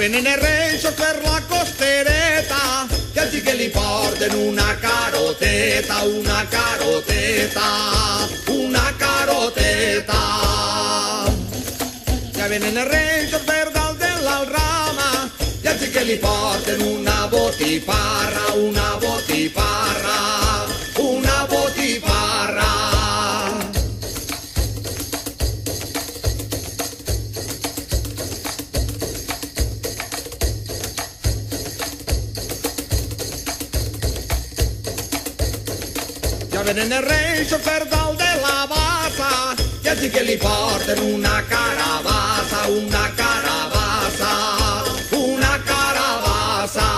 venen els reis per la costereta, que al xiquet li porten una caroteta, una caroteta, una caroteta. Ja venen els reis per dalt de l'alrama, i al xiquet li porten una botifarra, una botifarra, una botifarra. Ja venen els reis per dalt de la bassa, i al xiquet li porten una carabassa, una carabassa, una carabassa.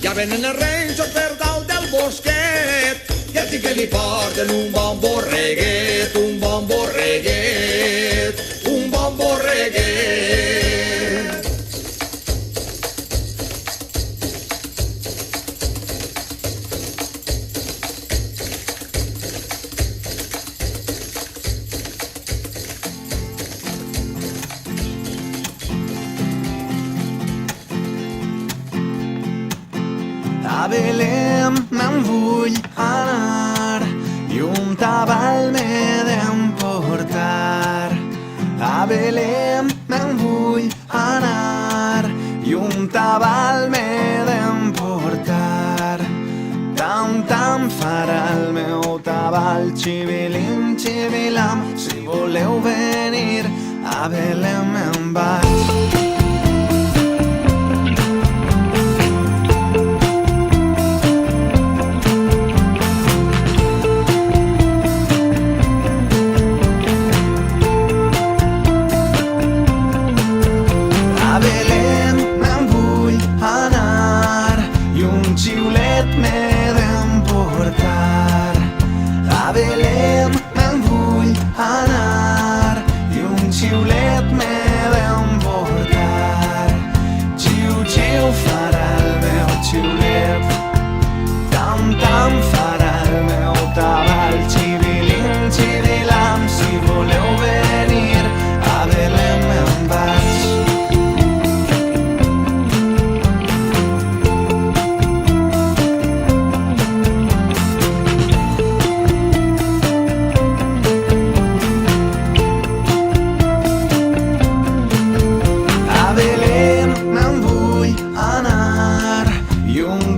Ja venen els reis per dalt del bosquet, i al xiquet li porten un bon borreguet, un bon borreguet, un bon borreguet. A Belém me'n vull anar i un tabal m'he d'emportar. A Belém me'n vull anar i un tabal m'he d'emportar. Tam, tam farà el meu tabal, xivilim, xivilam. Si voleu venir a Belém me'n vaig.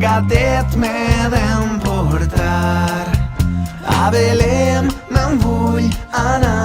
Gatet m'he d'emportar. A Belém me'n vull anar.